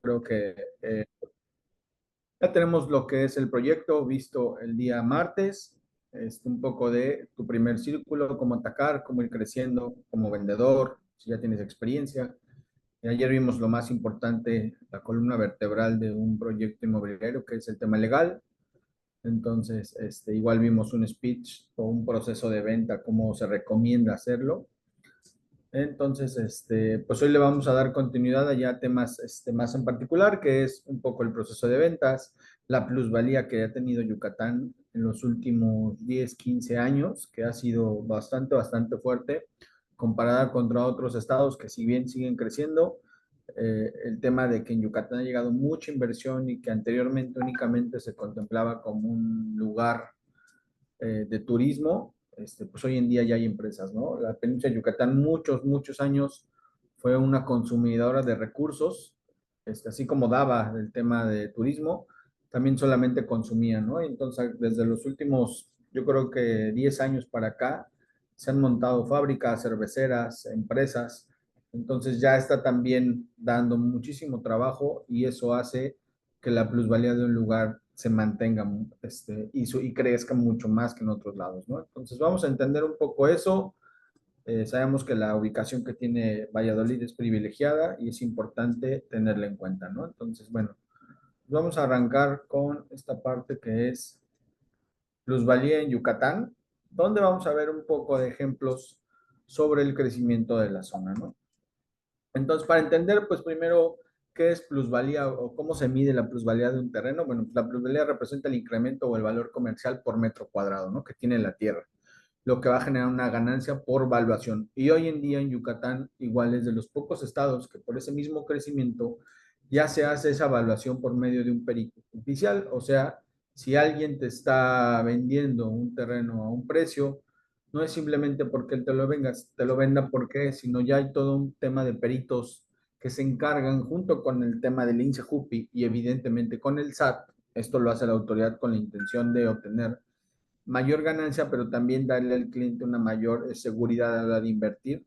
Creo que ya tenemos lo que es el proyecto visto el día martes. Un poco de tu primer círculo, cómo atacar, cómo ir creciendo como vendedor, si ya tienes experiencia. Y ayer vimos lo más importante, la columna vertebral de un proyecto inmobiliario, que es el tema legal. Entonces, igual vimos un speech o un proceso de venta, cómo se recomienda hacerlo. Entonces, pues hoy le vamos a dar continuidad a ya temas más en particular, que es un poco el proceso de ventas, la plusvalía que ha tenido Yucatán en los últimos 10, 15 años, que ha sido bastante fuerte, comparada contra otros estados que si bien siguen creciendo, el tema de que en Yucatán ha llegado mucha inversión y que anteriormente únicamente se contemplaba como un lugar de turismo, pues hoy en día ya hay empresas, ¿no? La península de Yucatán muchos años fue una consumidora de recursos, así como daba el tema de turismo, también solamente consumía, ¿no? Entonces, desde los últimos, yo creo que 10 años para acá, se han montado fábricas, cerveceras, empresas, entonces ya está también dando muchísimo trabajo y eso hace que la plusvalía de un lugar se mantenga y crezca mucho más que en otros lados, ¿no? Entonces vamos a entender un poco eso. Sabemos que la ubicación que tiene Valladolid es privilegiada y es importante tenerla en cuenta, ¿no? Entonces, bueno, vamos a arrancar con esta parte que es plusvalía en Yucatán, donde vamos a ver un poco de ejemplos sobre el crecimiento de la zona, ¿no? Entonces, para entender, pues primero, ¿qué es plusvalía o cómo se mide la plusvalía de un terreno? Bueno, la plusvalía representa el incremento o el valor comercial por metro cuadrado, ¿no? Que tiene la tierra, lo que va a generar una ganancia por valuación. Y hoy en día en Yucatán, igual es de los pocos estados que por ese mismo crecimiento ya se hace esa evaluación por medio de un perito oficial. O sea, si alguien te está vendiendo un terreno a un precio, no es simplemente porque él te lo venda porque, sino ya hay todo un tema de peritos que se encargan junto con el tema del INSEJUPI y evidentemente con el SAT. Esto lo hace la autoridad con la intención de obtener mayor ganancia, pero también darle al cliente una mayor seguridad a la hora de invertir.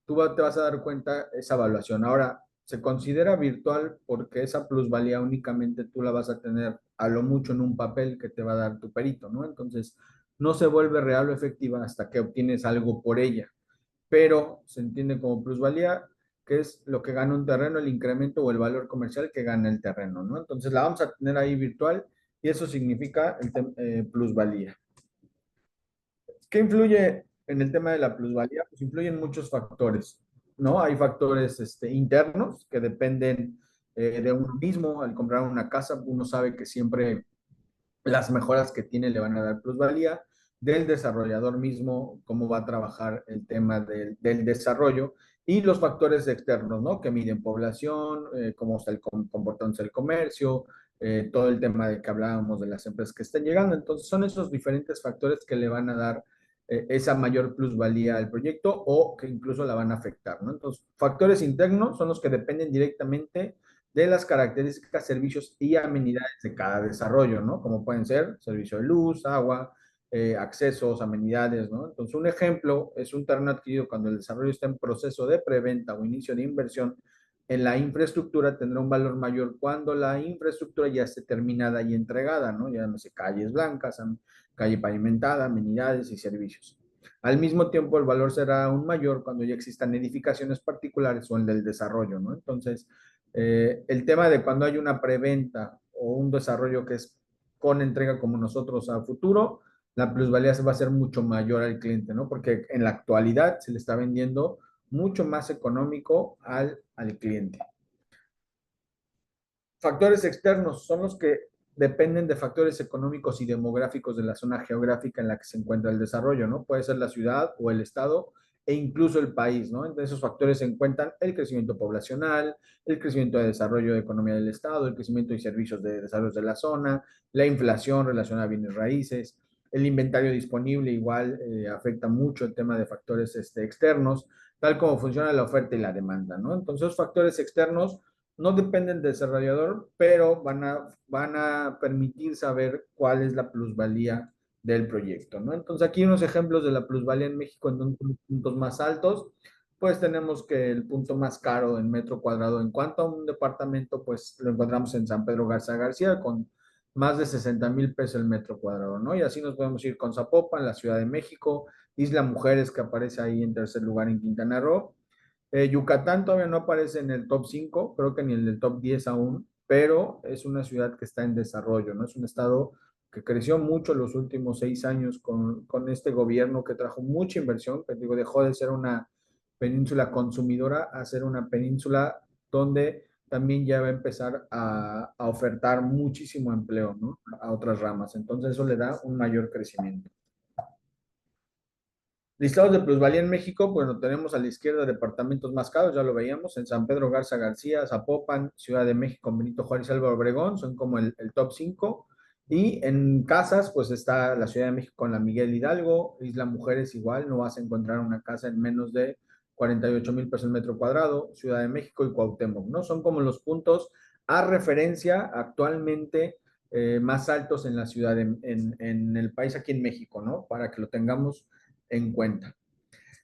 Te vas a dar cuenta esa evaluación. Ahora, se considera virtual porque esa plusvalía únicamente tú la vas a tener a lo mucho en un papel que te va a dar tu perito, ¿no? Entonces, no se vuelve real o efectiva hasta que obtienes algo por ella, pero se entiende como plusvalía, que es lo que gana un terreno, el incremento o el valor comercial que gana el terreno, ¿no? Entonces, la vamos a tener ahí virtual y eso significa plusvalía. ¿Qué influye en el tema de la plusvalía? Pues influyen muchos factores, ¿no? Hay factores internos que dependen de uno mismo. Al comprar una casa, uno sabe que siempre las mejoras que tiene le van a dar plusvalía, del desarrollador mismo, cómo va a trabajar el tema del desarrollo y los factores externos, ¿no? Que miden población, cómo está comportándose el comercio, todo el tema de que hablábamos de las empresas que están llegando. Entonces, son esos diferentes factores que le van a dar esa mayor plusvalía al proyecto o que incluso la van a afectar, ¿no? Entonces, factores internos son los que dependen directamente de las características, servicios y amenidades de cada desarrollo, ¿no? Como pueden ser servicio de luz, agua, accesos, amenidades, ¿no? Entonces, un ejemplo es un terreno adquirido cuando el desarrollo está en proceso de preventa o inicio de inversión en la infraestructura tendrá un valor mayor cuando la infraestructura ya esté terminada y entregada, ¿no? Ya no sé, calles blancas, calle pavimentada, amenidades y servicios. Al mismo tiempo, el valor será aún mayor cuando ya existan edificaciones particulares o en el desarrollo, ¿no? Entonces, el tema de cuando hay una preventa o un desarrollo que es con entrega como nosotros a futuro, la plusvalía se va a hacer mucho mayor al cliente, ¿no? Porque en la actualidad se le está vendiendo mucho más económico al cliente. Factores externos son los que dependen de factores económicos y demográficos de la zona geográfica en la que se encuentra el desarrollo, ¿no? Puede ser la ciudad o el estado e incluso el país, ¿no? Entre esos factores se encuentran el crecimiento poblacional, el crecimiento de desarrollo de economía del estado, el crecimiento y servicios de desarrollo de la zona, la inflación relacionada a bienes raíces, el inventario disponible igual afecta mucho el tema de factores externos, tal como funciona la oferta y la demanda, ¿no? Entonces, los factores externos no dependen del desarrollador, pero van a permitir saber cuál es la plusvalía del proyecto, ¿no? Entonces, aquí unos ejemplos de la plusvalía en México en los puntos más altos. pues tenemos que el punto más caro en metro cuadrado en cuanto a un departamento, pues lo encontramos en San Pedro Garza García con más de 60,000 pesos el metro cuadrado, ¿no? Y así nos podemos ir con Zapopan, la Ciudad de México, Isla Mujeres, que aparece ahí en tercer lugar en Quintana Roo. Yucatán todavía no aparece en el top 5, creo que ni en el top 10 aún, pero es una ciudad que está en desarrollo, ¿no? Es un estado que creció mucho los últimos 6 años con este gobierno que trajo mucha inversión, que digo, dejó de ser una península consumidora a ser una península donde también ya va a empezar a ofertar muchísimo empleo, ¿no? A otras ramas. Entonces eso le da un mayor crecimiento. Listados de plusvalía en México, bueno, tenemos a la izquierda departamentos más caros, ya lo veíamos, en San Pedro Garza García, Zapopan, Ciudad de México, Benito Juárez, Álvaro Obregón, son como el top 5. Y en casas, pues está la Ciudad de México con la Miguel Hidalgo, Isla Mujeres igual, no vas a encontrar una casa en menos de 48,000 pesos el metro cuadrado, Ciudad de México y Cuauhtémoc, ¿no? Son como los puntos a referencia actualmente más altos en la ciudad, en el país aquí en México, ¿no? Para que lo tengamos en cuenta.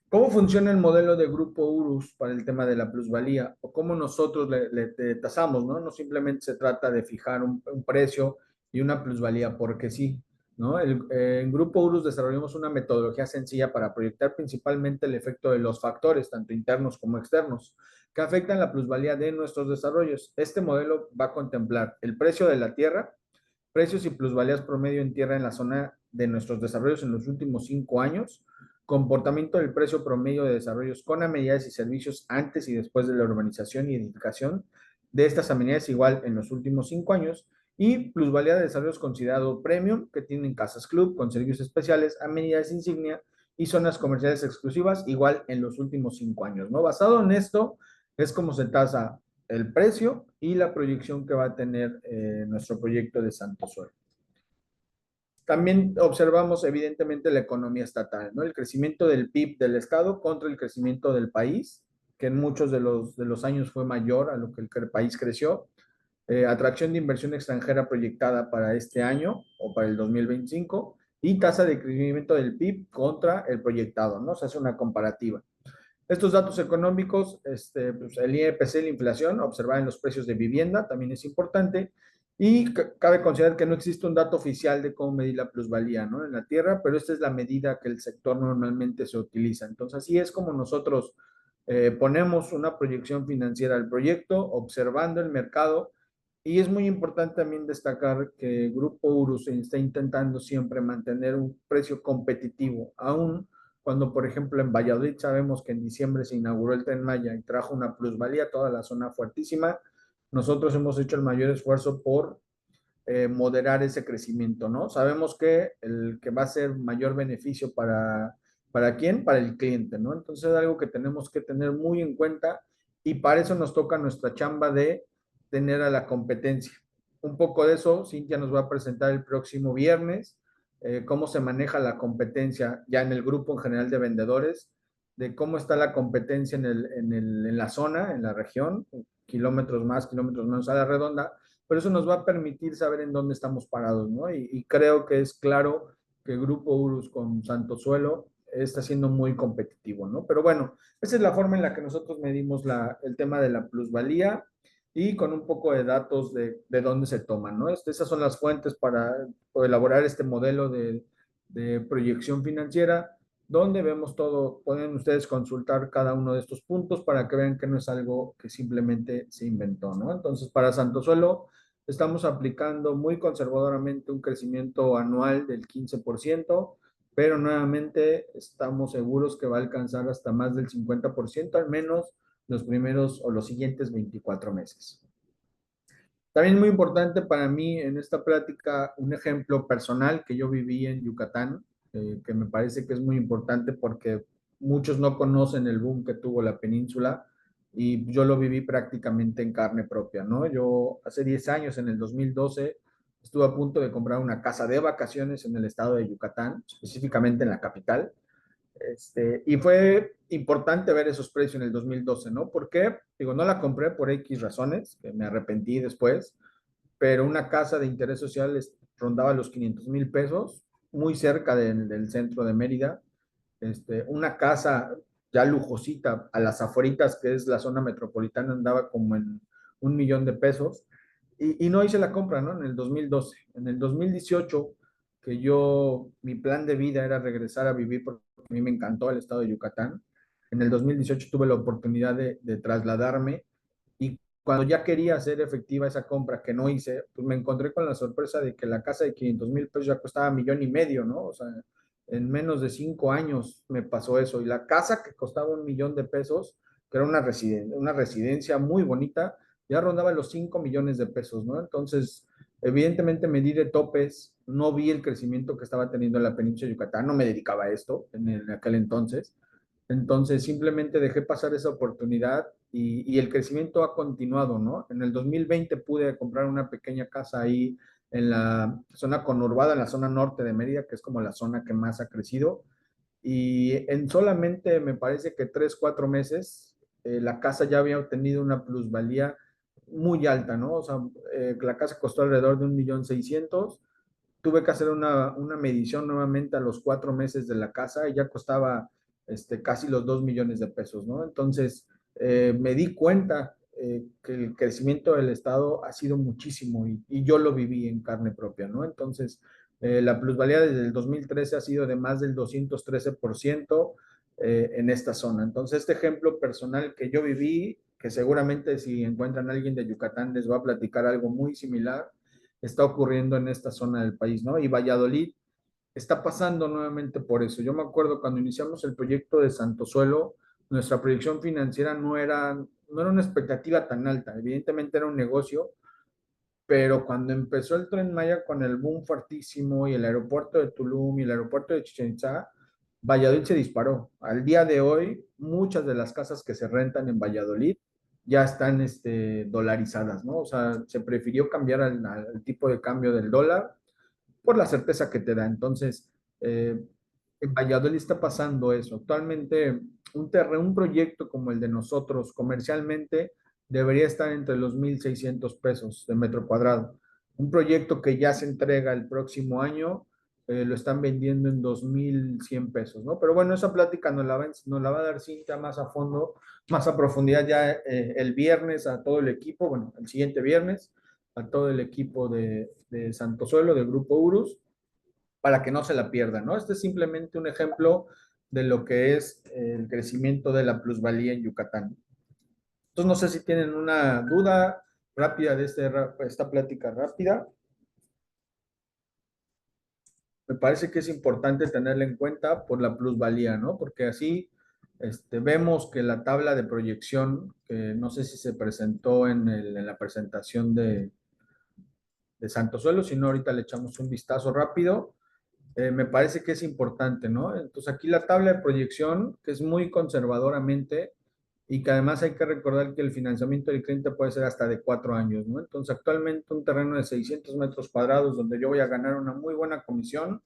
¿Cómo funciona el modelo de Grupo Urus para el tema de la plusvalía? O cómo nosotros le tasamos, ¿no? No simplemente se trata de fijar un precio y una plusvalía porque sí, ¿no? En Grupo Urus desarrollamos una metodología sencilla para proyectar principalmente el efecto de los factores, tanto internos como externos, que afectan la plusvalía de nuestros desarrollos. Este modelo va a contemplar el precio de la tierra, precios y plusvalías promedio en tierra en la zona de nuestros desarrollos en los últimos 5 años, comportamiento del precio promedio de desarrollos con amenidades y servicios antes y después de la urbanización y edificación de estas amenidades igual en los últimos 5 años, y plusvalía de desarrollos considerado premium, que tienen casas club con servicios especiales, amenidades insignia y zonas comerciales exclusivas igual en los últimos 5 años, ¿no? Basado en esto es como se tasa el precio y la proyección que va a tener nuestro proyecto de Santo Suelo. También observamos evidentemente la economía estatal, ¿no? El crecimiento del PIB del Estado contra el crecimiento del país, que en muchos de los años fue mayor a lo que el país creció. Atracción de inversión extranjera proyectada para este año o para el 2025 y tasa de crecimiento del PIB contra el proyectado, ¿no? Se hace una comparativa. Estos datos económicos, pues el IEPC, la inflación, observada en los precios de vivienda, también es importante. Y cabe considerar que no existe un dato oficial de cómo medir la plusvalía, ¿no? En la tierra, pero esta es la medida que el sector normalmente se utiliza. Entonces, así es como nosotros ponemos una proyección financiera al proyecto, observando el mercado. Y es muy importante también destacar que el Grupo Urus está intentando siempre mantener un precio competitivo, aún cuando, por ejemplo, en Valladolid sabemos que en diciembre se inauguró el Tren Maya y trajo una plusvalía, toda la zona fuertísima. Nosotros hemos hecho el mayor esfuerzo por moderar ese crecimiento, ¿no? Sabemos que el que va a ser mayor beneficio ¿para quién? Para el cliente, ¿no? Entonces es algo que tenemos que tener muy en cuenta y para eso nos toca nuestra chamba de tener a la competencia. Un poco de eso, Cintia nos va a presentar el próximo viernes, cómo se maneja la competencia ya en el grupo en general de vendedores, de cómo está la competencia en la zona, en la región, kilómetros menos a la redonda, pero eso nos va a permitir saber en dónde estamos parados, ¿no? Y creo que es claro que el Grupo Urus con Santo Suelo está siendo muy competitivo, ¿no? Pero bueno, esa es la forma en la que nosotros medimos el tema de la plusvalía y con un poco de datos de dónde se toman, ¿no? Esas son las fuentes para elaborar este modelo de proyección financiera, donde vemos todo, pueden ustedes consultar cada uno de estos puntos para que vean que no es algo que simplemente se inventó, ¿no? Entonces, para Santo Suelo, estamos aplicando muy conservadoramente un crecimiento anual del 15%, pero nuevamente estamos seguros que va a alcanzar hasta más del 50%, al menos los primeros o los siguientes 24 meses. También muy importante para mí en esta plática un ejemplo personal que yo viví en Yucatán, que me parece que es muy importante porque muchos no conocen el boom que tuvo la península y yo lo viví prácticamente en carne propia, ¿no? Yo hace 10 años, en el 2012, estuve a punto de comprar una casa de vacaciones en el estado de Yucatán, específicamente en la capital. Y fue importante ver esos precios en el 2012, ¿no? ¿Por qué? Digo, no la compré por X razones, que me arrepentí después, pero una casa de interés social rondaba los 500,000 pesos, muy cerca del centro de Mérida. Una casa ya lujosita, a las afueritas, que es la zona metropolitana, andaba como en 1 millón de pesos. Y no hice la compra, ¿no? En el 2012. En el 2018, que mi plan de vida era regresar a vivir, porque a mí me encantó el estado de Yucatán. En el 2018 tuve la oportunidad de trasladarme, y cuando ya quería hacer efectiva esa compra que no hice, pues me encontré con la sorpresa de que la casa de 500,000 pesos ya costaba 1,500,000, ¿no? O sea, en menos de 5 años me pasó eso. Y la casa que costaba 1 millón de pesos, que era una residencia muy bonita, ya rondaba los 5 millones de pesos, ¿no? Entonces, evidentemente me di de topes, no vi el crecimiento que estaba teniendo en la península de Yucatán, no me dedicaba a esto en aquel entonces. Entonces, simplemente dejé pasar esa oportunidad, y el crecimiento ha continuado, ¿no? En el 2020 pude comprar una pequeña casa ahí en la zona conurbada, en la zona norte de Mérida, que es como la zona que más ha crecido. Y en solamente, me parece que 3, 4 meses, la casa ya había obtenido una plusvalía muy alta, ¿no? O sea, la casa costó alrededor de 1,600,000. Tuve que hacer una medición nuevamente a los 4 meses de la casa, y ya costaba casi los 2 millones de pesos, ¿no? Entonces, me di cuenta que el crecimiento del Estado ha sido muchísimo, y yo lo viví en carne propia, ¿no? Entonces, la plusvalía desde el 2013 ha sido de más del 213% en esta zona. Entonces, este ejemplo personal que yo viví, que seguramente si encuentran a alguien de Yucatán les va a platicar algo muy similar, está ocurriendo en esta zona del país, ¿no? Y Valladolid está pasando nuevamente por eso. Yo me acuerdo cuando iniciamos el proyecto de Santo Suelo, nuestra proyección financiera no era una expectativa tan alta. Evidentemente era un negocio, pero cuando empezó el Tren Maya con el boom fuertísimo, y el aeropuerto de Tulum y el aeropuerto de Chichén Itzá, Valladolid se disparó. Al día de hoy, muchas de las casas que se rentan en Valladolid ya están dolarizadas, ¿no? O sea, se prefirió cambiar al tipo de cambio del dólar por la certeza que te da. Entonces, eh, en Valladolid está pasando eso. Actualmente, un proyecto como el de nosotros, comercialmente, debería estar entre los 1,600 pesos de metro cuadrado. Un proyecto que ya se entrega el próximo año, lo están vendiendo en 2,100 pesos, ¿no? Pero bueno, esa plática nos la va a dar Cintia más a fondo, más a profundidad ya el viernes, a todo el equipo, bueno, el siguiente viernes, a todo el equipo de Santo Suelo, del Grupo Urus, para que no se la pierdan, ¿no? Este es simplemente un ejemplo de lo que es el crecimiento de la plusvalía en Yucatán. Entonces, no sé si tienen una duda rápida de esta plática rápida. Me parece que es importante tenerla en cuenta por la plusvalía, ¿no? Porque así vemos que la tabla de proyección, que no sé si se presentó en la presentación de Santo Suelo, si no, ahorita le echamos un vistazo rápido. Me parece que es importante, ¿no? Entonces aquí la tabla de proyección, que es muy conservadoramente, y que además hay que recordar que el financiamiento del cliente puede ser hasta de 4 años, ¿no? Entonces actualmente un terreno de 600 metros cuadrados donde yo voy a ganar una muy buena comisión,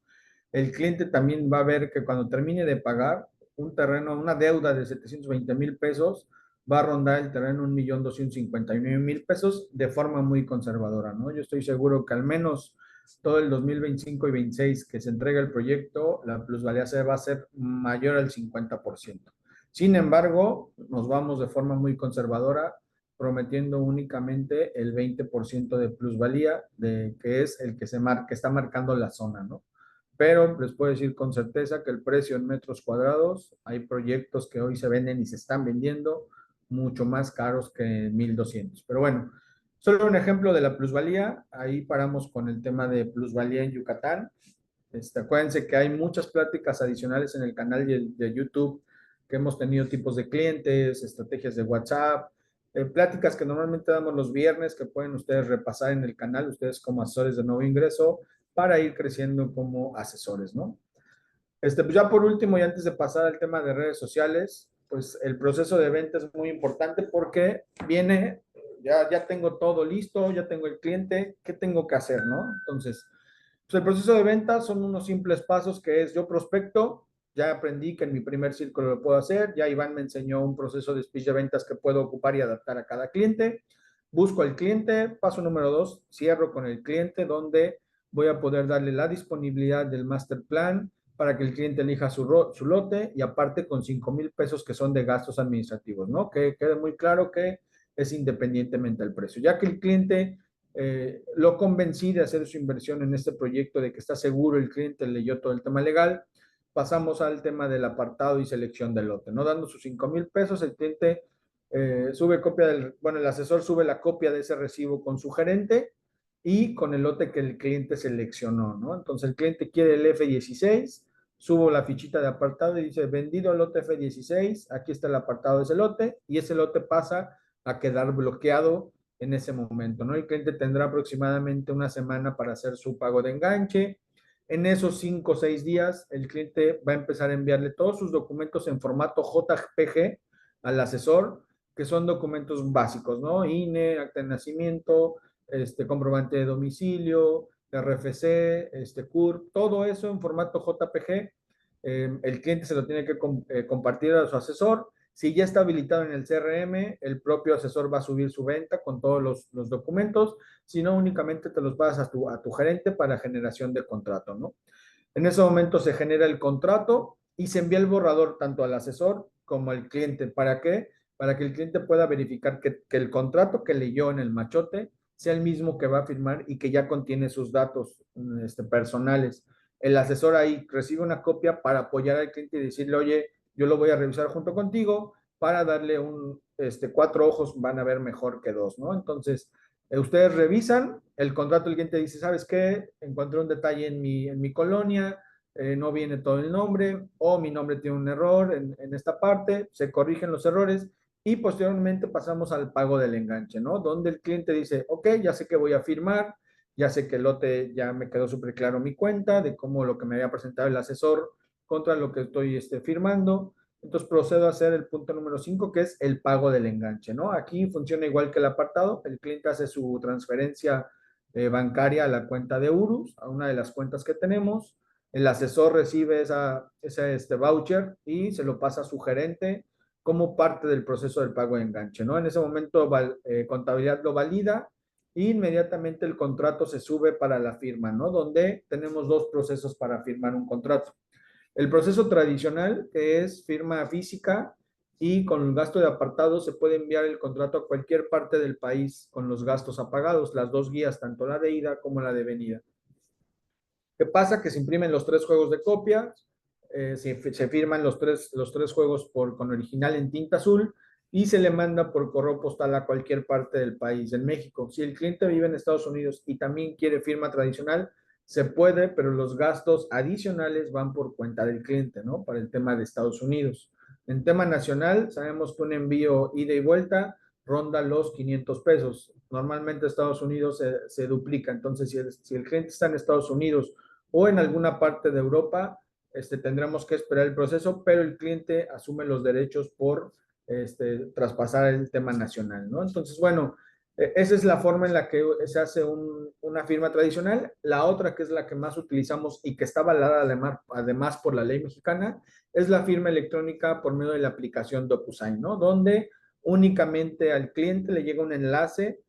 el cliente también va a ver que cuando termine de pagar un terreno, una deuda de 720,000 pesos, va a rondar el terreno 1,259,000 pesos de forma muy conservadora, ¿no? Yo estoy seguro que al menos todo el 2025 y 2026 que se entrega el proyecto, la plusvalía va a ser mayor al 50%. Sin embargo, nos vamos de forma muy conservadora, prometiendo únicamente el 20% de plusvalía, que es el que está marcando la zona, ¿no? Pero les puedo decir con certeza que el precio en metros cuadrados, hay proyectos que hoy se venden y se están vendiendo mucho más caros que 1,200. Pero bueno, solo un ejemplo de la plusvalía. Ahí paramos con el tema de plusvalía en Yucatán. Acuérdense que hay muchas pláticas adicionales en el canal de YouTube, que hemos tenido tipos de clientes, estrategias de WhatsApp, pláticas que normalmente damos los viernes, que pueden ustedes repasar en el canal, ustedes como asesores de nuevo ingreso, para ir creciendo como asesores, ¿no? Pues ya por último, y antes de pasar al tema de redes sociales, pues el proceso de venta es muy importante, porque ya tengo todo listo, ya tengo el cliente, ¿qué tengo que hacer, no? Entonces, pues el proceso de venta son unos simples pasos, que es: yo prospecto, ya aprendí que en mi primer círculo lo puedo hacer, ya Iván me enseñó un proceso de speech de ventas que puedo ocupar y adaptar a cada cliente. Busco al cliente, paso número 2, cierro con el cliente, donde voy a poder darle la disponibilidad del master plan, para que el cliente elija su lote y aparte con 5,000 pesos que son de gastos administrativos, ¿no? Que quede muy claro que es independientemente del precio. Ya que el cliente lo convencí de hacer su inversión en este proyecto, de que está seguro, el cliente leyó todo el tema legal, pasamos al tema del apartado y selección del lote, ¿no? Dando sus 5,000 pesos, el cliente sube copia bueno, el asesor sube la copia de ese recibo con su gerente y con el lote que el cliente seleccionó, ¿no? Entonces el cliente quiere el F16, subo la fichita de apartado y dice, vendido el lote F16, aquí está el apartado de ese lote y ese lote pasa a quedar bloqueado en ese momento, ¿no? El cliente tendrá aproximadamente una semana para hacer su pago de enganche. En esos 5 o 6 días, el cliente va a empezar a enviarle todos sus documentos en formato JPG al asesor, que son documentos básicos, ¿no? INE, acta de nacimiento, comprobante de domicilio, RFC, CURP, todo eso en formato JPG. El cliente se lo tiene que compartir a su asesor. Si ya está habilitado en el CRM, el propio asesor va a subir su venta con todos los documentos. Si no, únicamente te los pasas a tu gerente para generación de contrato, ¿no? En ese momento se genera el contrato y se envía el borrador tanto al asesor como al cliente. ¿Para qué? Para que el cliente pueda verificar que el contrato que leyó en el machote sea el mismo que va a firmar y que ya contiene sus datos personales. El asesor ahí recibe una copia para apoyar al cliente y decirle, oye, yo lo voy a revisar junto contigo para darle cuatro ojos van a ver mejor que dos, ¿no? Entonces, ustedes revisan el contrato, el cliente dice, ¿sabes qué? Encontré un detalle en mi colonia, no viene todo el nombre, o mi nombre tiene un error en esta parte, se corrigen los errores y posteriormente pasamos al pago del enganche, ¿no? Donde el cliente dice, ok, ya sé que voy a firmar, ya sé que el lote ya me quedó súper claro mi cuenta de cómo lo que me había presentado el asesor contra lo que estoy firmando. Entonces procedo a hacer el punto número 5, que es el pago del enganche, ¿no? Aquí funciona igual que el apartado, el cliente hace su transferencia bancaria a la cuenta de URUS, a una de las cuentas que tenemos, el asesor recibe ese voucher y se lo pasa a su gerente como parte del proceso del pago de enganche, ¿no? En ese momento contabilidad lo valida e inmediatamente el contrato se sube para la firma, ¿no? Donde tenemos dos procesos para firmar un contrato. El proceso tradicional, que es firma física y con el gasto de apartado se puede enviar el contrato a cualquier parte del país con los gastos apagados, las dos guías, tanto la de ida como la de venida. ¿Qué pasa? Que se imprimen los tres juegos de copia, se firman los tres juegos con original en tinta azul y se le manda por correo postal a cualquier parte del país. En México, si el cliente vive en Estados Unidos y también quiere firma tradicional, se puede, pero los gastos adicionales van por cuenta del cliente, ¿no? Para el tema de Estados Unidos. En tema nacional, sabemos que un envío ida y vuelta ronda los 500 pesos. Normalmente Estados Unidos se duplica. Entonces, si el cliente está en Estados Unidos o en alguna parte de Europa, tendremos que esperar el proceso, pero el cliente asume los derechos por traspasar el tema nacional, ¿no? Entonces, bueno, esa es la forma en la que se hace una firma tradicional. La otra, que es la que más utilizamos y que está avalada además por la ley mexicana, es la firma electrónica por medio de la aplicación DocuSign, ¿no? Donde únicamente al cliente le llega un enlace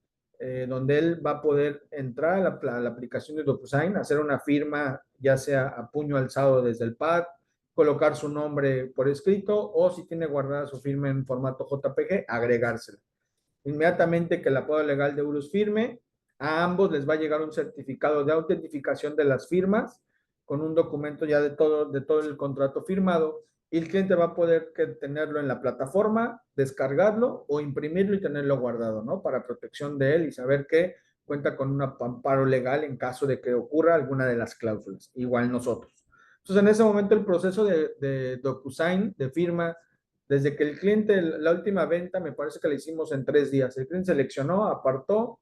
donde él va a poder entrar a la aplicación de DocuSign, hacer una firma, ya sea a puño alzado desde el pad, colocar su nombre por escrito o si tiene guardada su firma en formato JPG, agregársela. Inmediatamente que el apodo legal de URUS firme, a ambos les va a llegar un certificado de autentificación de las firmas con un documento ya de todo el contrato firmado y el cliente va a poder tenerlo en la plataforma, descargarlo o imprimirlo y tenerlo guardado, ¿no? Para protección de él y saber que cuenta con un amparo legal en caso de que ocurra alguna de las cláusulas, igual nosotros. Entonces, en ese momento el proceso de DocuSign, de firma, desde que el cliente, la última venta, me parece que la hicimos en 3 días. El cliente seleccionó, apartó,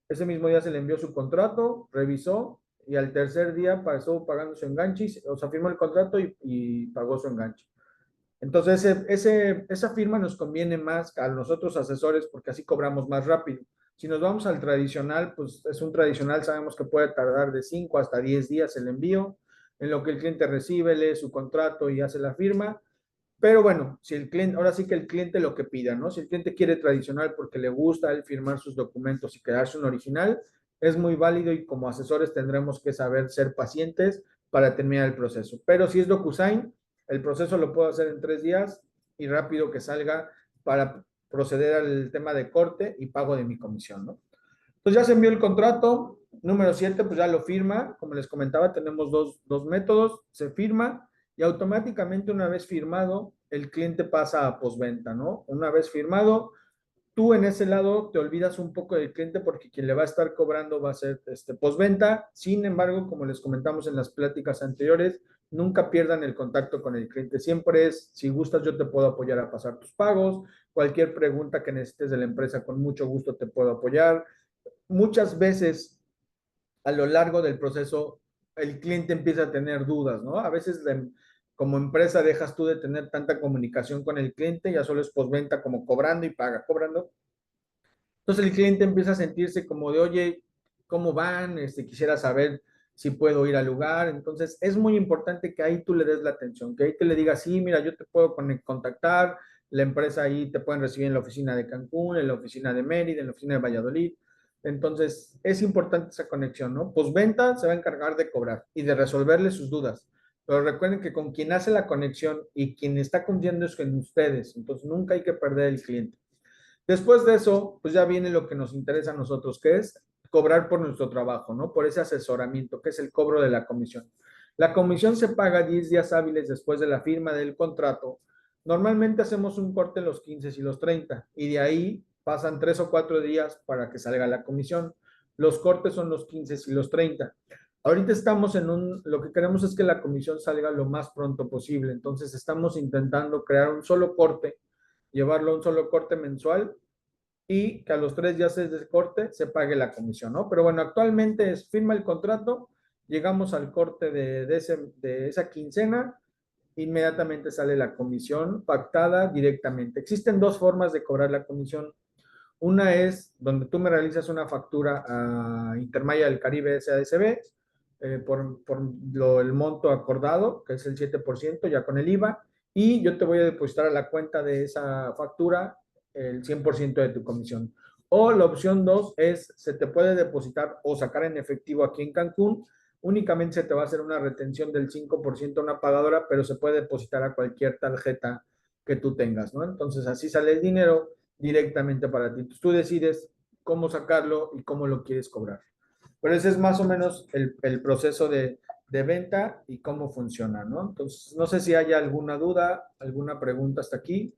ese mismo día se le envió su contrato, revisó y al tercer día pasó pagando su enganche, o sea, firmó el contrato y pagó su enganche. Entonces, esa firma nos conviene más a nosotros asesores porque así cobramos más rápido. Si nos vamos al tradicional, pues es un tradicional, sabemos que puede tardar de 5 hasta 10 días el envío, en lo que el cliente recibe, lee su contrato y hace la firma. Pero bueno, si el cliente, ahora sí que el cliente lo que pida, ¿no? Si el cliente quiere tradicional porque le gusta él firmar sus documentos y quedarse un original, es muy válido y como asesores tendremos que saber ser pacientes para terminar el proceso. Pero si es DocuSign, el proceso lo puedo hacer en 3 días y rápido que salga para proceder al tema de corte y pago de mi comisión, ¿no? Entonces ya se envió el contrato. Número 7, pues ya lo firma. Como les comentaba, tenemos dos métodos. Se firma y automáticamente una vez firmado, el cliente pasa a postventa, ¿no? Una vez firmado, tú en ese lado te olvidas un poco del cliente porque quien le va a estar cobrando va a ser postventa. Sin embargo, como les comentamos en las pláticas anteriores, nunca pierdan el contacto con el cliente. Siempre es, si gustas, yo te puedo apoyar a pasar tus pagos. Cualquier pregunta que necesites de la empresa, con mucho gusto te puedo apoyar. Muchas veces a lo largo del proceso el cliente empieza a tener dudas, ¿no? A veces como empresa dejas tú de tener tanta comunicación con el cliente, ya solo es postventa como cobrando y paga, cobrando. Entonces el cliente empieza a sentirse como de, oye, ¿cómo van? Quisiera saber si puedo ir al lugar. Entonces es muy importante que ahí tú le des la atención, que ahí te le digas, sí, mira, yo te puedo contactar, la empresa ahí te pueden recibir en la oficina de Cancún, en la oficina de Mérida, en la oficina de Valladolid. Entonces es importante esa conexión, ¿no? Postventa se va a encargar de cobrar y de resolverle sus dudas. Pero recuerden que con quien hace la conexión y quien está confiando es en ustedes. Entonces nunca hay que perder el cliente. Después de eso, pues ya viene lo que nos interesa a nosotros, que es cobrar por nuestro trabajo, ¿no? Por ese asesoramiento, que es el cobro de la comisión. La comisión se paga 10 días hábiles después de la firma del contrato. Normalmente hacemos un corte en los 15 y los 30 y de ahí pasan 3 o 4 días para que salga la comisión. Los cortes son los 15 y los 30. Ahorita estamos lo que queremos es que la comisión salga lo más pronto posible. Entonces estamos intentando crear un solo corte, llevarlo a un solo corte mensual y que a los 3 días de corte se pague la comisión, ¿no? Pero bueno, actualmente es firma el contrato, llegamos al corte de esa quincena, inmediatamente sale la comisión pactada directamente. Existen dos formas de cobrar la comisión. Una es donde tú me realizas una factura a Intermaya del Caribe SADCB el monto acordado, que es el 7%, ya con el IVA, y yo te voy a depositar a la cuenta de esa factura el 100% de tu comisión. O la opción 2 es, se te puede depositar o sacar en efectivo aquí en Cancún, únicamente se te va a hacer una retención del 5% a una pagadora, pero se puede depositar a cualquier tarjeta que tú tengas, ¿no? Entonces así sale el dinero directamente para ti. Entonces, tú decides cómo sacarlo y cómo lo quieres cobrar. Pero ese es más o menos el proceso de venta y cómo funciona, ¿no? Entonces, no sé si haya alguna duda, alguna pregunta hasta aquí.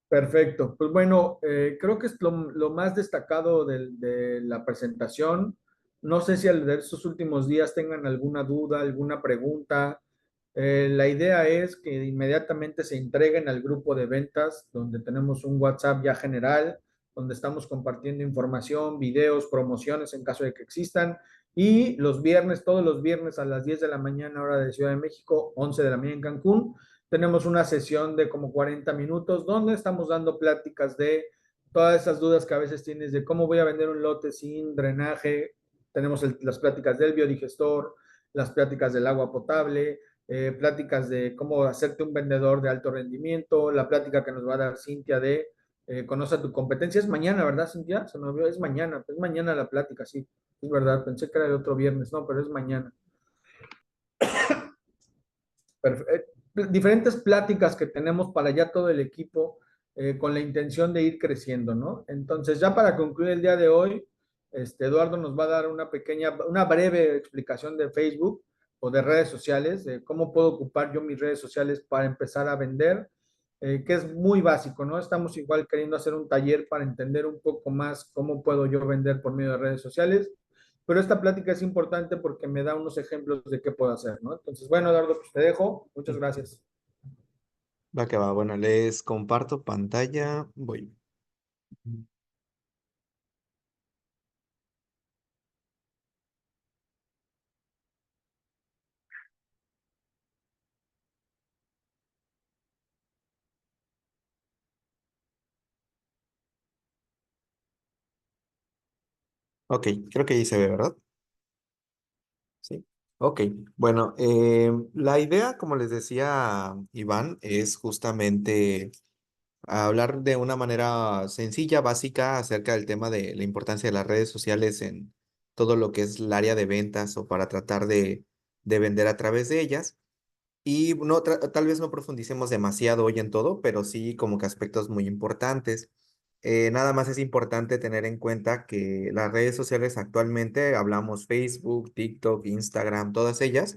Perfecto. Pues bueno, creo que es lo más destacado de la presentación. No sé si al ver estos últimos días tengan alguna duda, alguna pregunta. La idea es que inmediatamente se entreguen al grupo de ventas, donde tenemos un WhatsApp ya general, donde estamos compartiendo información, videos, promociones en caso de que existan. Y los viernes, todos los viernes a las 10 de la mañana, hora de Ciudad de México, 11 de la mañana en Cancún, tenemos una sesión de como 40 minutos donde estamos dando pláticas de todas esas dudas que a veces tienes de cómo voy a vender un lote sin drenaje. Tenemos las pláticas del biodigestor, las pláticas del agua potable, pláticas de cómo hacerte un vendedor de alto rendimiento, la plática que nos va a dar Cintia de conoce tu competencia. Es mañana, ¿verdad, Cintia? Se me olvidó, es mañana la plática, sí, es verdad, pensé que era el otro viernes, no, pero es mañana. Diferentes pláticas que tenemos para ya todo el equipo con la intención de ir creciendo, ¿no? Entonces, ya para concluir el día de hoy, Eduardo nos va a dar una breve explicación de Facebook o de redes sociales, de cómo puedo ocupar yo mis redes sociales para empezar a vender, que es muy básico, ¿no? Estamos igual queriendo hacer un taller para entender un poco más cómo puedo yo vender por medio de redes sociales, pero esta plática es importante porque me da unos ejemplos de qué puedo hacer, ¿no? Entonces, bueno, Eduardo, pues te dejo. Muchas gracias. Va que va. Bueno, les comparto pantalla. Voy. Ok, creo que ahí se ve, ¿verdad? Sí. Ok, bueno, la idea, como les decía Iván, es justamente a hablar de una manera sencilla, básica, acerca del tema de la importancia de las redes sociales en todo lo que es el área de ventas o para tratar de vender a través de ellas. Y no, tal vez no profundicemos demasiado hoy en todo, pero sí como que aspectos muy importantes. Nada más es importante tener en cuenta que las redes sociales actualmente, hablamos Facebook, TikTok, Instagram, todas ellas,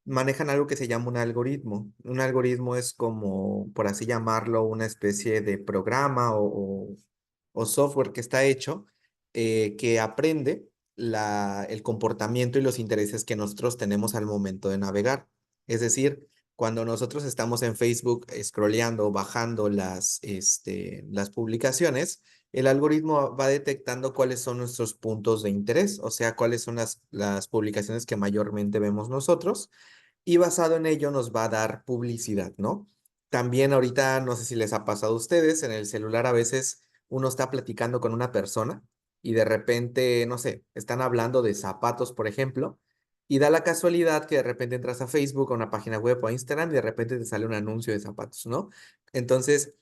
manejan algo que se llama un algoritmo. Un algoritmo es como, por así llamarlo, una especie de programa o software que está hecho que aprende el comportamiento y los intereses que nosotros tenemos al momento de navegar. Es decir, cuando nosotros estamos en Facebook scrolleando, bajando las publicaciones, el algoritmo va detectando cuáles son nuestros puntos de interés, o sea, cuáles son las publicaciones que mayormente vemos nosotros y basado en ello nos va a dar publicidad, ¿no? También ahorita, no sé si les ha pasado a ustedes, en el celular a veces uno está platicando con una persona y de repente, no sé, están hablando de zapatos, por ejemplo, y da la casualidad que de repente entras a Facebook, a una página web o a Instagram y de repente te sale un anuncio de zapatos, ¿no? Entonces,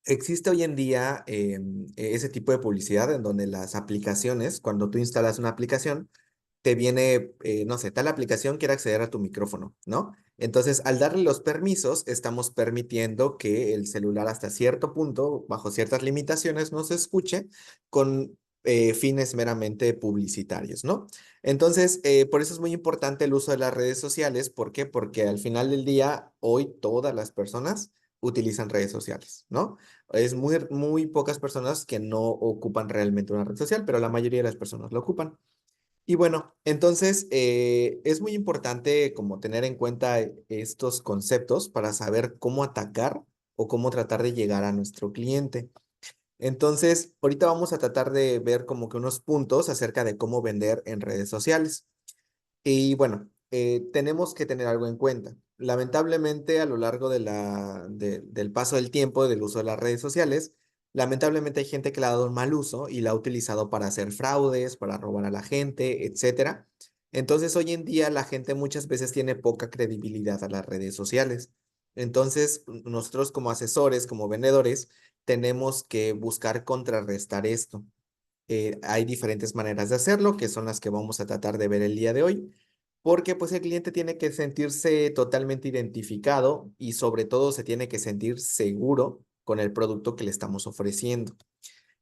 existe hoy en día ese tipo de publicidad en donde las aplicaciones, cuando tú instalas una aplicación, te viene, no sé, tal aplicación quiere acceder a tu micrófono, ¿no? Entonces, al darle los permisos, estamos permitiendo que el celular hasta cierto punto, bajo ciertas limitaciones, nos escuche con fines meramente publicitarios, ¿no? Entonces, por eso es muy importante el uso de las redes sociales. ¿Por qué? Porque al final del día, hoy todas las personas utilizan redes sociales, ¿no? Es muy pocas personas que no ocupan realmente una red social, pero la mayoría de las personas lo ocupan. Y bueno, entonces es muy importante como tener en cuenta estos conceptos para saber cómo atacar o cómo tratar de llegar a nuestro cliente. Entonces, ahorita vamos a tratar de ver como que unos puntos acerca de cómo vender en redes sociales. Y bueno, tenemos que tener algo en cuenta. Lamentablemente, a lo largo del paso del tiempo, del uso de las redes sociales, lamentablemente hay gente que le ha dado un mal uso y la ha utilizado para hacer fraudes, para robar a la gente, etcétera. Entonces, hoy en día la gente muchas veces tiene poca credibilidad a las redes sociales. Entonces, nosotros como asesores, como vendedores, tenemos que buscar contrarrestar esto. Hay diferentes maneras de hacerlo, que son las que vamos a tratar de ver el día de hoy, porque pues el cliente tiene que sentirse totalmente identificado y sobre todo se tiene que sentir seguro con el producto que le estamos ofreciendo.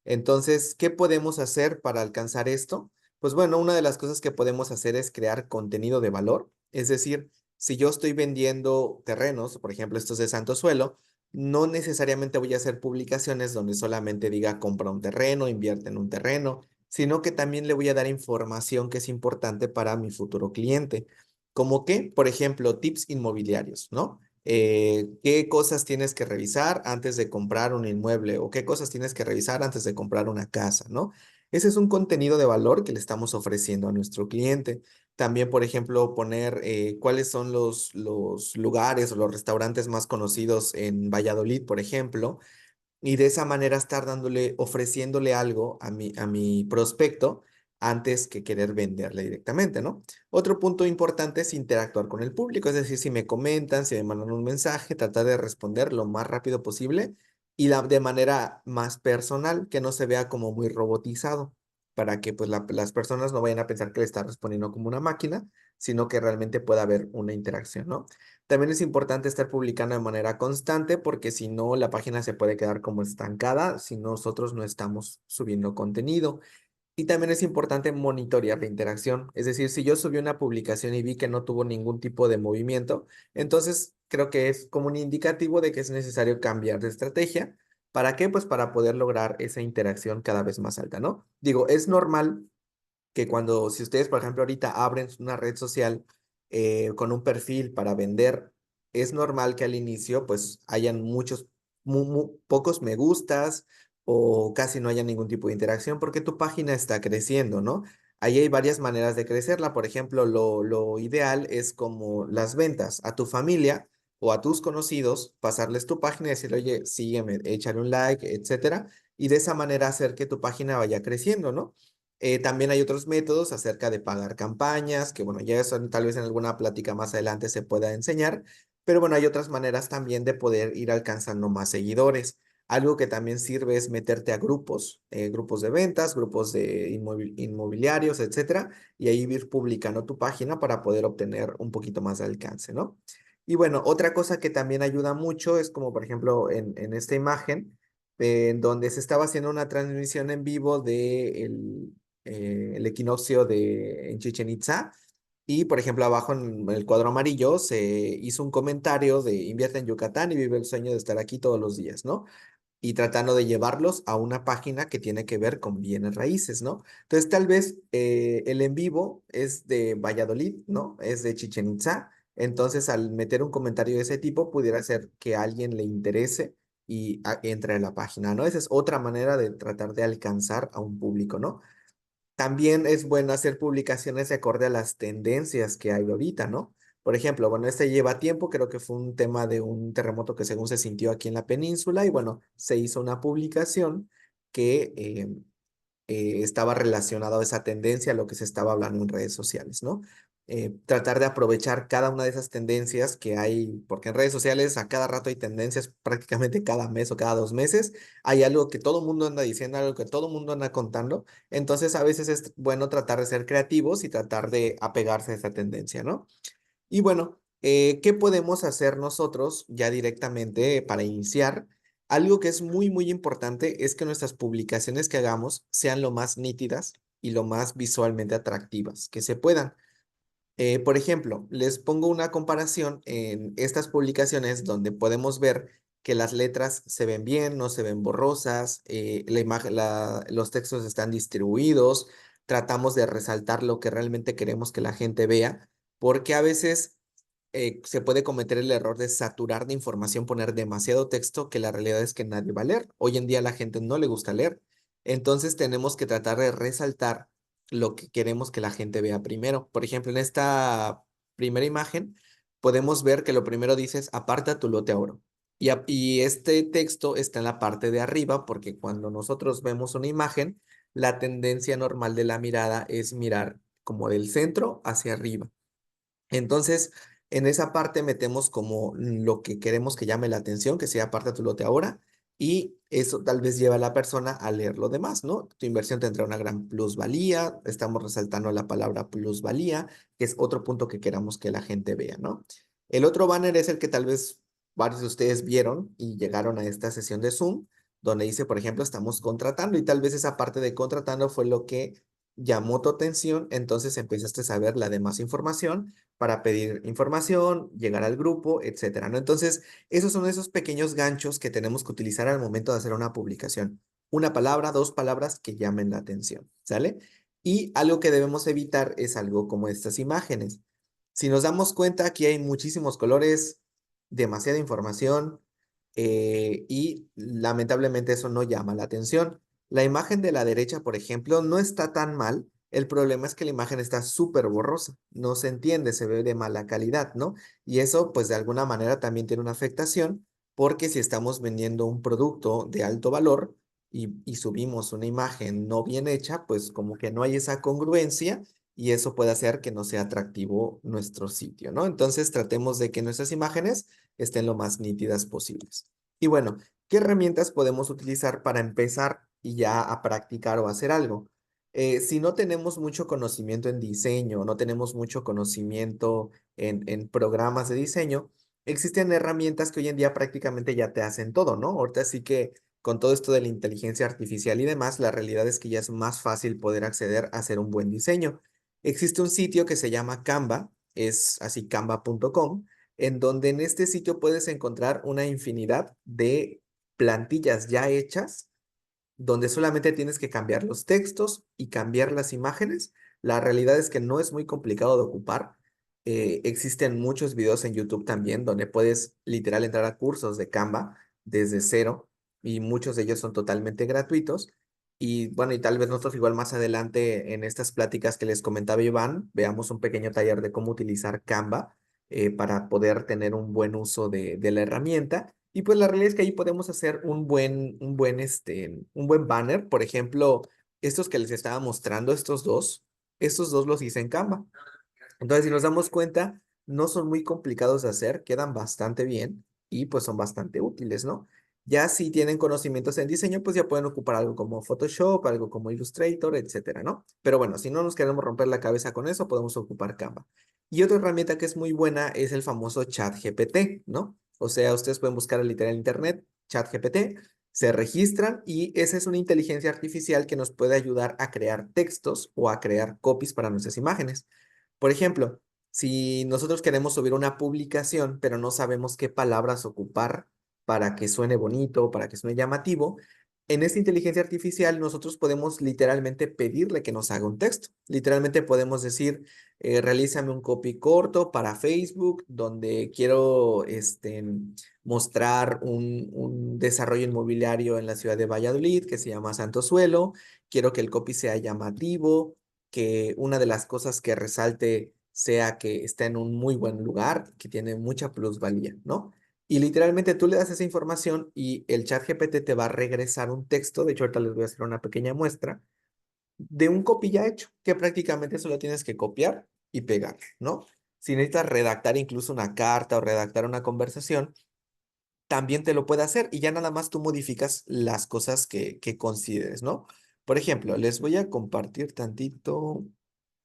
Entonces, ¿qué podemos hacer para alcanzar esto? Pues bueno, una de las cosas que podemos hacer es crear contenido de valor. Es decir, si yo estoy vendiendo terrenos, por ejemplo, estos de Santo Suelo, no necesariamente voy a hacer publicaciones donde solamente diga compra un terreno, invierte en un terreno, sino que también le voy a dar información que es importante para mi futuro cliente. Como que, por ejemplo, tips inmobiliarios, ¿no? ¿Qué cosas tienes que revisar antes de comprar un inmueble o qué cosas tienes que revisar antes de comprar una casa, ¿no? Ese es un contenido de valor que le estamos ofreciendo a nuestro cliente. También, por ejemplo, poner cuáles son los lugares o los restaurantes más conocidos en Valladolid, por ejemplo, y de esa manera estar dándole, ofreciéndole algo a mi prospecto antes que querer venderle directamente, ¿no? Otro punto importante es interactuar con el público, es decir, si me comentan, si me mandan un mensaje, tratar de responder lo más rápido posible y de manera más personal, que no se vea como muy robotizado, para que pues las personas no vayan a pensar que le está respondiendo como una máquina, sino que realmente pueda haber una interacción, ¿no? También es importante estar publicando de manera constante porque si no, la página se puede quedar como estancada si nosotros no estamos subiendo contenido. Y también es importante monitorear la interacción. Es decir, si yo subí una publicación y vi que no tuvo ningún tipo de movimiento, entonces creo que es como un indicativo de que es necesario cambiar de estrategia. ¿Para qué? Pues para poder lograr esa interacción cada vez más alta, ¿no? Digo, es normal que cuando, si ustedes, por ejemplo, ahorita abren una red social con un perfil para vender, es normal que al inicio pues hayan muchos, pocos me gustas o casi no haya ningún tipo de interacción porque tu página está creciendo, ¿no? Ahí hay varias maneras de crecerla. Por ejemplo, lo ideal es como las ventas a tu familia o a tus conocidos, pasarles tu página y decirle, oye, sígueme, échale un like, etcétera, y de esa manera hacer que tu página vaya creciendo, ¿no? También hay otros métodos acerca de pagar campañas, que bueno, ya eso tal vez en alguna plática más adelante se pueda enseñar, pero bueno, hay otras maneras también de poder ir alcanzando más seguidores. Algo que también sirve es meterte a grupos, grupos de ventas, grupos de inmobiliarios, etcétera, y ahí ir publicando tu página para poder obtener un poquito más de alcance, ¿no? Y bueno, otra cosa que también ayuda mucho es como, por ejemplo, en esta imagen, en donde se estaba haciendo una transmisión en vivo de el equinoccio en Chichen Itza. Y, por ejemplo, abajo en el cuadro amarillo se hizo un comentario de invierte en Yucatán y vive el sueño de estar aquí todos los días, ¿no? Y tratando de llevarlos a una página que tiene que ver con bienes raíces, ¿no? Entonces, tal vez el en vivo es de Valladolid, ¿no? Es de Chichen Itza. Entonces, al meter un comentario de ese tipo, pudiera ser que a alguien le interese y entre a la página, ¿no? Esa es otra manera de tratar de alcanzar a un público, ¿no? También es bueno hacer publicaciones de acorde a las tendencias que hay ahorita, ¿no? Por ejemplo, bueno, este lleva tiempo, creo que fue un tema de un terremoto que según se sintió aquí en la península y bueno, se hizo una publicación que estaba relacionado a esa tendencia, a lo que se estaba hablando en redes sociales, ¿no? Tratar de aprovechar cada una de esas tendencias que hay, porque en redes sociales a cada rato hay tendencias, prácticamente cada mes o cada 2 meses, hay algo que todo el mundo anda diciendo, algo que todo el mundo anda contando, entonces a veces es bueno tratar de ser creativos y tratar de apegarse a esa tendencia, ¿no? Y bueno, ¿qué podemos hacer nosotros ya directamente para iniciar? Algo que es muy, muy importante es que nuestras publicaciones que hagamos sean lo más nítidas y lo más visualmente atractivas que se puedan. Por ejemplo, les pongo una comparación en estas publicaciones donde podemos ver que las letras se ven bien, no se ven borrosas, la imagen, los textos están distribuidos, tratamos de resaltar lo que realmente queremos que la gente vea, porque a veces se puede cometer el error de saturar de información, poner demasiado texto que la realidad es que nadie va a leer. Hoy en día a la gente no le gusta leer. Entonces tenemos que tratar de resaltar lo que queremos que la gente vea primero. Por ejemplo, en esta primera imagen podemos ver que lo primero dice es aparta tu lote a oro. Y este texto está en la parte de arriba porque cuando nosotros vemos una imagen, la tendencia normal de la mirada es mirar como del centro hacia arriba. Entonces, en esa parte metemos como lo que queremos que llame la atención, que sea aparta tu lote ahora, y eso tal vez lleva a la persona a leer lo demás, ¿no? Tu inversión tendrá una gran plusvalía, estamos resaltando la palabra plusvalía, que es otro punto que queramos que la gente vea, ¿no? El otro banner es el que tal vez varios de ustedes vieron y llegaron a esta sesión de Zoom, donde dice, por ejemplo, estamos contratando, y tal vez esa parte de contratando fue lo que llamó tu atención, entonces empezaste a saber la demás información para pedir información, llegar al grupo, etcétera, ¿no? Entonces, esos son esos pequeños ganchos que tenemos que utilizar al momento de hacer una publicación. Una palabra, dos palabras que llamen la atención, ¿sale? Y algo que debemos evitar es algo como estas imágenes. Si nos damos cuenta, aquí hay muchísimos colores, demasiada información y lamentablemente eso no llama la atención. La imagen de la derecha, por ejemplo, no está tan mal. El problema es que la imagen está súper borrosa, no se entiende, se ve de mala calidad, ¿no? Y eso, pues de alguna manera también tiene una afectación, porque si estamos vendiendo un producto de alto valor y subimos una imagen no bien hecha, pues como que no hay esa congruencia y eso puede hacer que no sea atractivo nuestro sitio, ¿no? Entonces tratemos de que nuestras imágenes estén lo más nítidas posibles. Y bueno, ¿qué herramientas podemos utilizar para empezar y ya a practicar o hacer algo? Si no tenemos mucho conocimiento en diseño, no tenemos mucho conocimiento en programas de diseño, existen herramientas que hoy en día prácticamente ya te hacen todo, ¿no? Ahorita sí que con todo esto de la inteligencia artificial y demás, la realidad es que ya es más fácil poder acceder a hacer un buen diseño. Existe un sitio que se llama Canva, es así canva.com, en donde en este sitio puedes encontrar una infinidad de plantillas ya hechas donde solamente tienes que cambiar los textos y cambiar las imágenes. La realidad es que no es muy complicado de ocupar. Existen muchos videos en YouTube también donde puedes literal entrar a cursos de Canva desde cero y muchos de ellos son totalmente gratuitos. Y bueno, y tal vez nosotros igual más adelante en estas pláticas que les comentaba Iván, veamos un pequeño taller de cómo utilizar Canva para poder tener un buen uso de la herramienta. Y pues la realidad es que ahí podemos hacer un buen banner. Por ejemplo, estos que les estaba mostrando, estos dos los hice en Canva. Entonces, si nos damos cuenta, no son muy complicados de hacer, quedan bastante bien y pues son bastante útiles, ¿no? Ya si tienen conocimientos en diseño, pues ya pueden ocupar algo como Photoshop, algo como Illustrator, etcétera, ¿no? Pero bueno, si no nos queremos romper la cabeza con eso, podemos ocupar Canva. Y otra herramienta que es muy buena es el famoso ChatGPT, ¿no? O sea, ustedes pueden buscar literal en internet, ChatGPT, se registran y esa es una inteligencia artificial que nos puede ayudar a crear textos o a crear copies para nuestras imágenes. Por ejemplo, si nosotros queremos subir una publicación, pero no sabemos qué palabras ocupar para que suene bonito, para que suene llamativo, en esta inteligencia artificial nosotros podemos literalmente pedirle que nos haga un texto. Literalmente podemos decir, realízame un copy corto para Facebook donde quiero mostrar un desarrollo inmobiliario en la ciudad de Valladolid que se llama Santo Suelo. Quiero que el copy sea llamativo, que una de las cosas que resalte sea que está en un muy buen lugar, que tiene mucha plusvalía, ¿no? Y literalmente tú le das esa información y el chat GPT te va a regresar un texto. De hecho, ahorita les voy a hacer una pequeña muestra de un copy ya hecho, que prácticamente solo tienes que copiar y pegar, ¿no? Si necesitas redactar incluso una carta o redactar una conversación, también te lo puede hacer y ya nada más tú modificas las cosas que consideres, ¿no? Por ejemplo, les voy a compartir tantito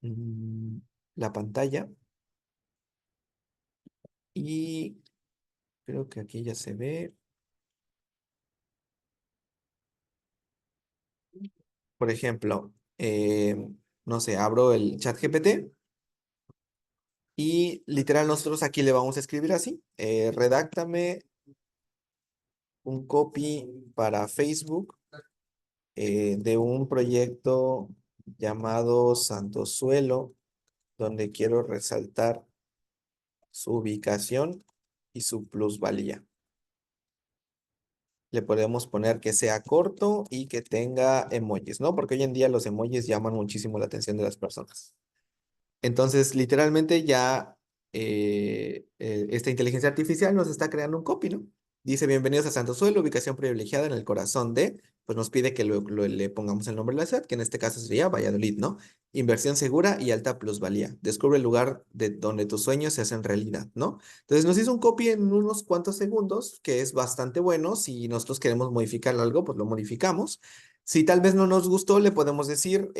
mm, la pantalla y creo que aquí ya se ve. Por ejemplo, no sé, abro el chat GPT y literal nosotros aquí le vamos a escribir así, redáctame un copy para Facebook de un proyecto llamado Santo Suelo, donde quiero resaltar su ubicación y su plusvalía. Le podemos poner que sea corto y que tenga emojis, ¿no? Porque hoy en día los emojis llaman muchísimo la atención de las personas. Entonces, literalmente ya esta inteligencia artificial nos está creando un copy, ¿no? Dice, bienvenidos a Santo Suelo, ubicación privilegiada en el corazón de, pues nos pide que le pongamos el nombre de la ciudad, que en este caso sería Valladolid, ¿no? Inversión segura y alta plusvalía. Descubre el lugar de donde tus sueños se hacen realidad, ¿no? Entonces nos hizo un copy en unos cuantos segundos, que es bastante bueno. Si nosotros queremos modificar algo, pues lo modificamos. Si tal vez no nos gustó, le podemos decir,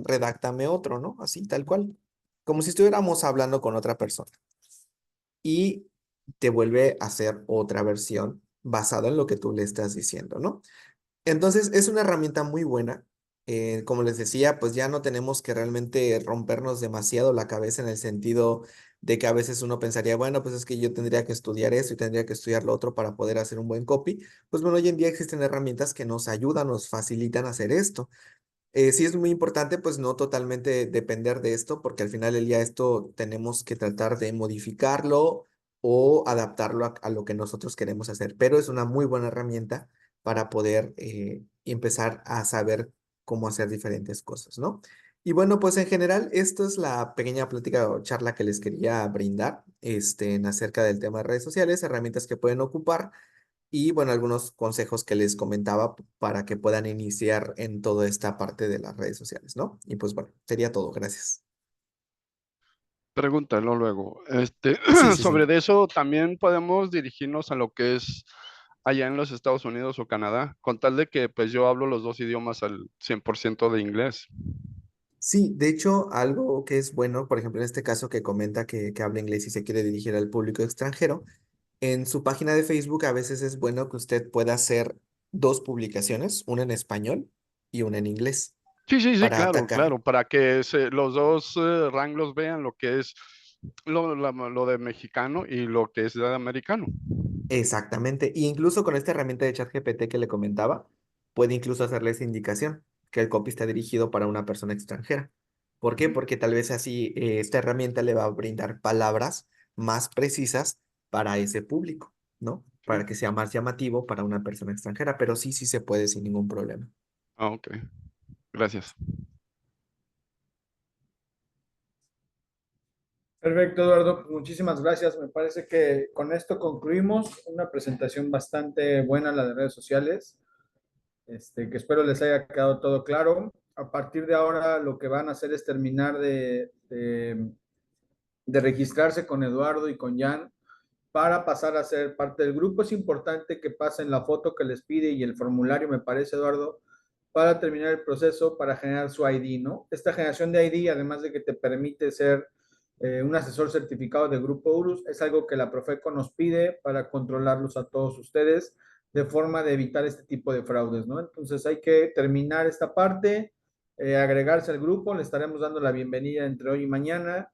redáctame otro, ¿no? Así, tal cual, como si estuviéramos hablando con otra persona y te vuelve a hacer otra versión basada en lo que tú le estás diciendo, ¿no? Entonces es una herramienta muy buena. Como les decía, pues ya no tenemos que realmente rompernos demasiado la cabeza en el sentido de que a veces uno pensaría, bueno, pues es que yo tendría que estudiar eso y tendría que estudiar lo otro para poder hacer un buen copy. Pues bueno, hoy en día existen herramientas que nos ayudan, nos facilitan hacer esto. Sí es muy importante, pues no totalmente depender de esto, porque al final del día esto tenemos que tratar de modificarlo o adaptarlo a lo que nosotros queremos hacer, pero es una muy buena herramienta para poder empezar a saber cómo hacer diferentes cosas, ¿no? Y bueno, pues en general, esto es la pequeña plática o charla que les quería brindar, en acerca del tema de redes sociales, herramientas que pueden ocupar y bueno, algunos consejos que les comentaba para que puedan iniciar en toda esta parte de las redes sociales, ¿no? Y pues bueno, sería todo. Gracias. Pregúntalo luego. Sí, sí, sí. Sobre de eso también podemos dirigirnos a lo que es allá en los Estados Unidos o Canadá, con tal de que pues yo hablo los dos idiomas al 100% de inglés. Sí, de hecho, algo que es bueno, por ejemplo, en este caso que comenta que habla inglés y se quiere dirigir al público extranjero, en su página de Facebook a veces es bueno que usted pueda hacer dos publicaciones, una en español y una en inglés, Sí, sí, sí, para claro, atacar. claro, para que los dos ranglos vean lo que es lo de mexicano y lo que es de americano. Exactamente. Y incluso con esta herramienta de ChatGPT que le comentaba, puede incluso hacerle esa indicación, que el copy está dirigido para una persona extranjera. ¿Por qué? Porque tal vez así esta herramienta le va a brindar palabras más precisas para ese público, ¿no? Para Sí. que sea más llamativo para una persona extranjera, pero sí, sí se puede sin ningún problema. Ah, ok, gracias. Perfecto, Eduardo. Pues muchísimas gracias. Me parece que con esto concluimos una presentación bastante buena, la de redes sociales, que espero les haya quedado todo claro. A partir de ahora, lo que van a hacer es terminar de registrarse con Eduardo y con Jan para pasar a ser parte del grupo. Es importante que pasen la foto que les pide y el formulario, me parece, Eduardo, para terminar el proceso, para generar su ID, ¿no? Esta generación de ID, además de que te permite ser un asesor certificado de Grupo URUS, es algo que la Profeco nos pide para controlarlos a todos ustedes de forma de evitar este tipo de fraudes, ¿no? Entonces hay que terminar esta parte, agregarse al grupo, le estaremos dando la bienvenida entre hoy y mañana,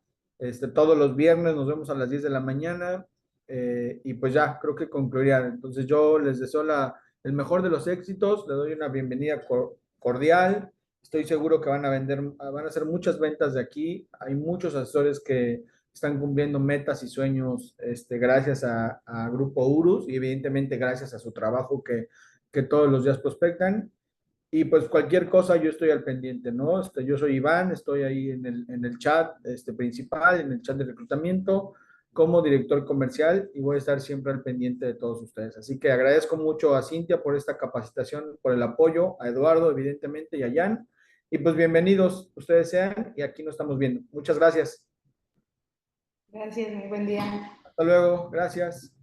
todos los viernes nos vemos a las 10 de la mañana, y pues ya, creo que concluiría. Entonces yo les deseo el mejor de los éxitos, le doy una bienvenida cordial, estoy seguro que van a hacer muchas ventas de aquí, hay muchos asesores que están cumpliendo metas y sueños gracias a Grupo Urus y evidentemente gracias a su trabajo que todos los días prospectan. Y pues cualquier cosa yo estoy al pendiente, ¿no? Yo soy Iván, estoy ahí en el chat principal, en el chat de reclutamiento, como director comercial y voy a estar siempre al pendiente de todos ustedes. Así que agradezco mucho a Cintia por esta capacitación, por el apoyo, a Eduardo, evidentemente, y a Jan. Y pues bienvenidos ustedes sean y aquí nos estamos viendo. Muchas gracias. Gracias, muy buen día. Hasta luego, gracias.